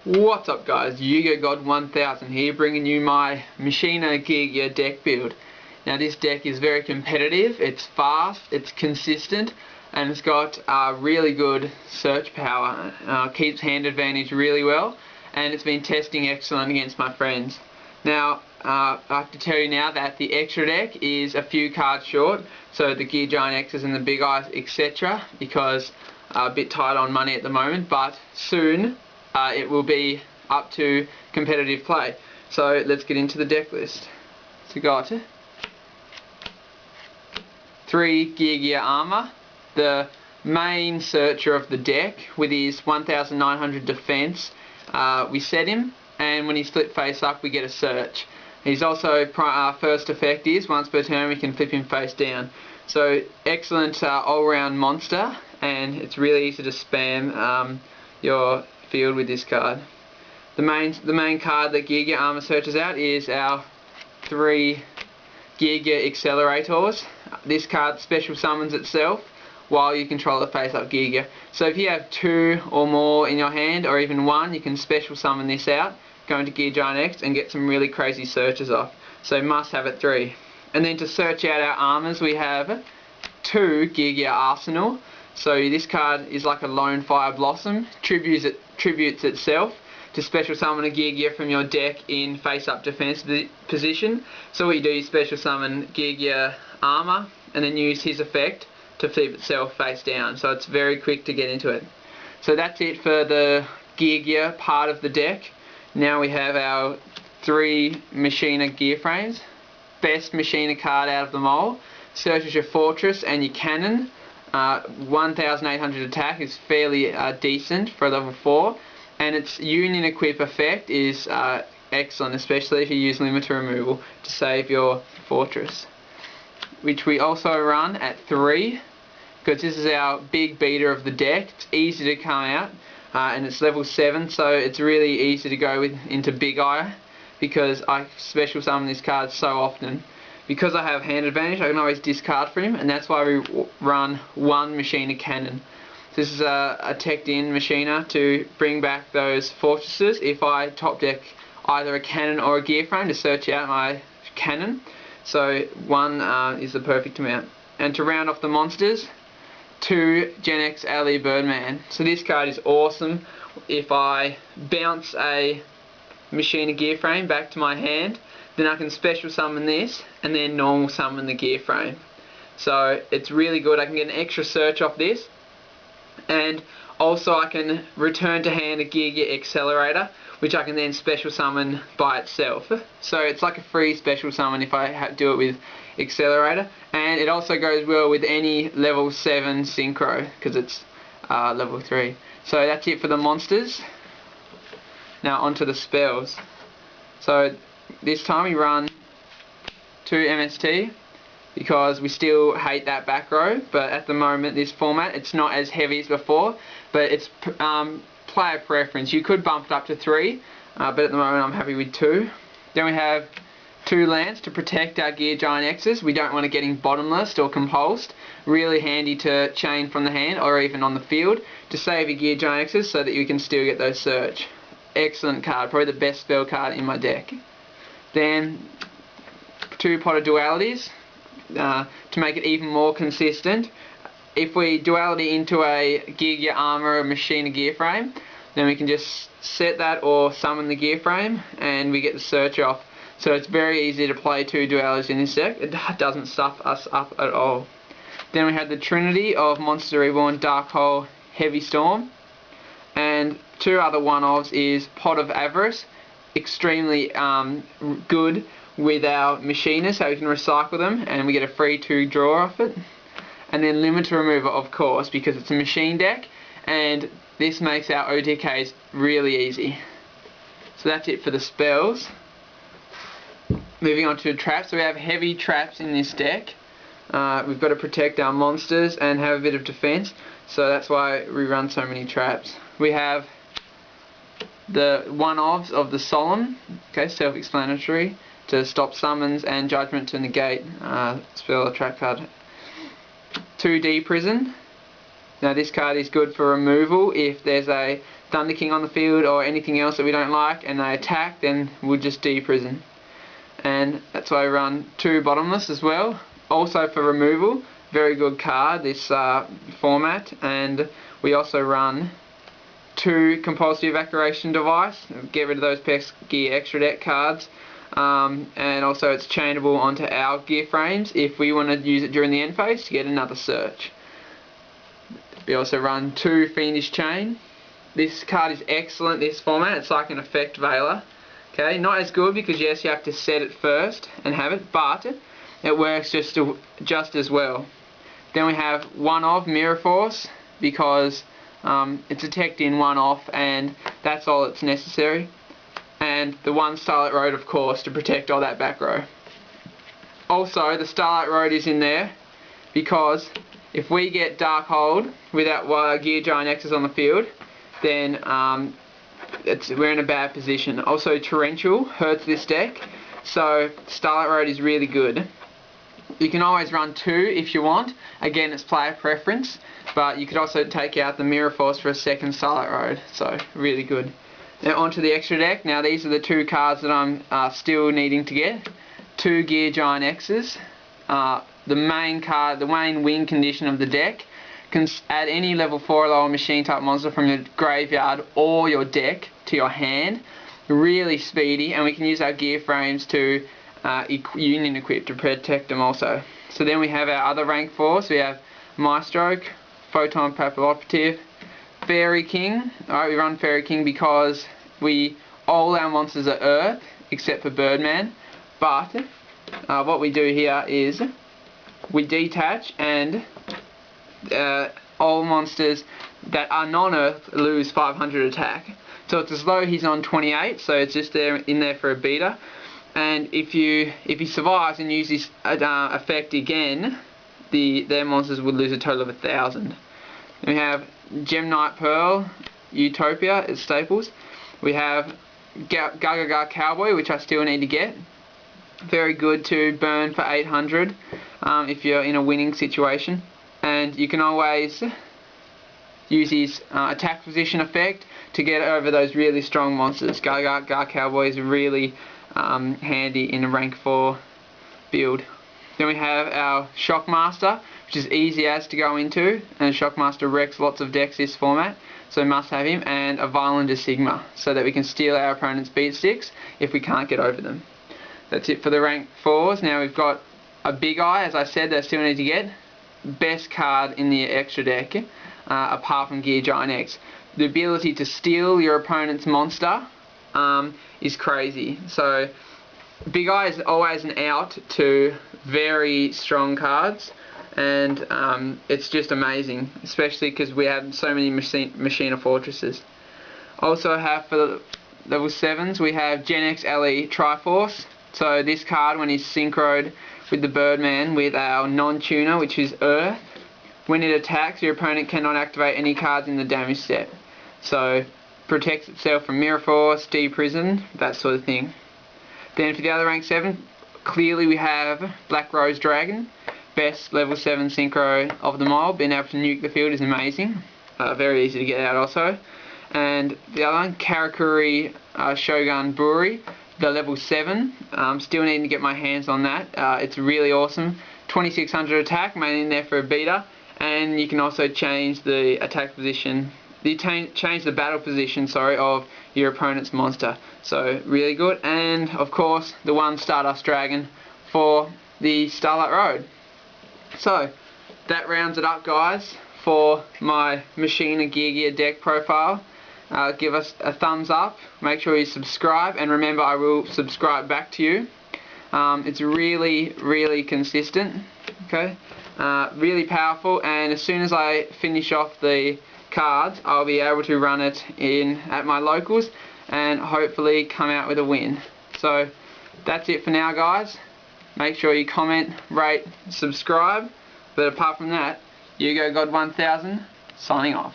What's up guys, Yugioh God 1000 here, bringing you my Machina Geargia deck build. Now this deck is very competitive, it's fast, it's consistent, and it's got really good search power. Keeps hand advantage really well, and it's been testing excellent against my friends. Now I have to tell you now that the extra deck is a few cards short, so the Gear Giant X's and the Big Eyes etc, because a bit tight on money at the moment, but soon it will be up to competitive play. So let's get into the deck list. So we got 3 Geargia Armor, the main searcher of the deck with his 1900 defense. We set him, and when he's flipped face up we get a search. He's also, first effect is, once per turn we can flip him face down. So excellent all-round monster, and it's really easy to spam your field with this card. The main card that Geargia Armor searches out is our 3 Geargia Accelerators. This card special summons itself while you control the face-up Geargia. So if you have 2 or more in your hand, or even 1, you can special summon this out, go into Gear Giant X and get some really crazy searches off. So must have at 3. And then to search out our armors we have 2 Geargia Arsenal. So this card is like a lone fire blossom, tributes itself to special summon a Geargia from your deck in face-up defense position. So what you do is special summon Geargia Armor and then use his effect to flip itself face down. So it's very quick to get into it. So that's it for the Geargia part of the deck. Now we have our 3 Machina gear frames. Best Machina card out of them all. Searches your fortress and your cannon. 1800 attack is fairly decent for a level 4, and its union equip effect is excellent, especially if you use limiter removal to save your fortress, which we also run at 3 because this is our big beater of the deck. It's easy to come out, and it's level 7, so it's really easy to go into Big Eye because I special summon this card so often. Because I have hand advantage, I can always discard for him, and that's why we run 1 Machina Cannon. This is a teched in Machina to bring back those fortresses if I top deck either a cannon or a gear frame to search out my cannon. So 1 is the perfect amount. And to round off the monsters, 2 Gen X Ali Birdman. So this card is awesome if I bounce a Machina gear frame back to my hand. Then I can special summon this and then normal summon the gear frame. So it's really good. I can get an extra search off this, and also I can return to hand a Geargia Accelerator, which I can then special summon by itself. So it's like a free special summon if I do it with Accelerator, and it also goes well with any level 7 synchro because it's level 3. So that's it for the monsters. Now onto the spells. So this time we run 2 MST because we still hate that back row, but at the moment this format it's not as heavy as before, but it's player preference. You could bump it up to 3, but at the moment I'm happy with 2. Then we have 2 Lance to protect our Gear Giant X's. We don't want it getting bottomless or compulsed. Really handy to chain from the hand or even on the field to save your Gear Giant X's so that you can still get those search. Excellent card, probably the best spell card in my deck. Then 2 Pot of Dualities to make it even more consistent. If we duality into a Geargia Armor or Machina gear frame, then we can just set that or summon the gear frame and we get the search off. So it's very easy to play 2 dualities in this deck. It doesn't stuff us up at all. Then we have the Trinity of Monster Reborn, Dark Hole, Heavy Storm, and 2 other one-offs is Pot of Avarice. Extremely good with our Machina, so we can recycle them and we get a free 2 draw off it. And then Limiter Remover, of course, because it's a machine deck, and this makes our OTKs really easy. So that's it for the spells. Moving on to traps. So we have heavy traps in this deck. We've got to protect our monsters and have a bit of defense, so that's why we run so many traps. We have the one-offs of the Solemn, okay, self-explanatory, to stop summons and judgment to negate spell or trap card. 2D Prison. Now this card is good for removal if there's a Thunder King on the field or anything else that we don't like and they attack, then we'll just deprison. And that's why I run 2 bottomless as well. Also for removal, very good card, this format. And we also run 2 compulsory evacuation device, get rid of those pesky extra deck cards. And also it's chainable onto our gear frames if we want to use it during the end phase to get another search. We also run 2 Fiendish Chain. This card is excellent, this format. It's like an effect veiler. Okay, not as good because yes, you have to set it first and have it, but it works just as well. Then we have 1 of Mirror Force because it's a tech in 1 off and that's all that's necessary. And the 1 Starlight Road, of course, to protect all that back row. Also, the Starlight Road is in there because if we get Dark Hold without Gear Giant X's on the field, then we're in a bad position. Also, Torrential hurts this deck, so Starlight Road is really good. You can always run 2 if you want. Again, it's player preference, but you could also take out the Mirror Force for a second Starlight Road, so really good. Now onto the extra deck. Now these are the 2 cards that I'm still needing to get. 2 Gear Giant X's. The main card, the main win condition of the deck, can add any level 4 or lower machine type monster from your graveyard or your deck to your hand. Really speedy, and we can use our gear frames to union equip to protect them also. So then we have our other rank 4s. We have Maestroke, Photon Papilloperative, Fairy King. Alright, we run Fairy King because all our monsters are Earth except for Birdman, but what we do here is we detach and all monsters that are non-Earth lose 500 attack. So it's as though he's on 28, so it's just in there for a beater. And if he survives and uses effect again, their monsters would lose a total of 1,000. We have Gem Knight Pearl, Utopia as staples. We have Geargia Cowboy, which I still need to get. Very good to burn for 800 if you're in a winning situation. And you can always use his attack position effect to get over those really strong monsters. Geargia Cowboy is really handy in a rank 4 build. Then we have our Shockmaster, which is easy as to go into, and Shockmaster wrecks lots of decks this format, so must have him, and a Violander Sigma, so that we can steal our opponent's beat sticks if we can't get over them. That's it for the rank 4s. Now we've got a Big Eye, as I said, that I still need to get. Best card in the extra deck, apart from Gear Giant X. The ability to steal your opponent's monster is crazy. So Big Eye is always an out to very strong cards, and it's just amazing, especially because we have so many Machina Fortresses. Also have for the level 7s, we have Gen X LE Triforce. So this card, when he's synchroed with the Birdman with our non-tuner, which is Earth, when it attacks, your opponent cannot activate any cards in the damage step. So protects itself from Mirror Force, deprison, that sort of thing. Then for the other rank 7, clearly we have Black Rose Dragon, best level 7 synchro of them all. Being able to nuke the field is amazing, very easy to get out also. And the other one, Karakuri Shogun Brewery, the level 7, still needing to get my hands on that. It's really awesome. 2600 attack, mainly in there for a beater, and you can also change the attack position. You change the battle position, of your opponent's monster. So really good. And of course the 1 Stardust Dragon for the Starlight Road. So that rounds it up, guys, for my Machina Geargia deck profile. Give us a thumbs up, make sure you subscribe, and remember, I will subscribe back to you. It's really consistent, okay, really powerful, and as soon as I finish off the cards, I'll be able to run it at my locals and hopefully come out with a win. So that's it for now, guys. Make sure you comment, rate, subscribe, but apart from that, Yugioh God 1000 signing off.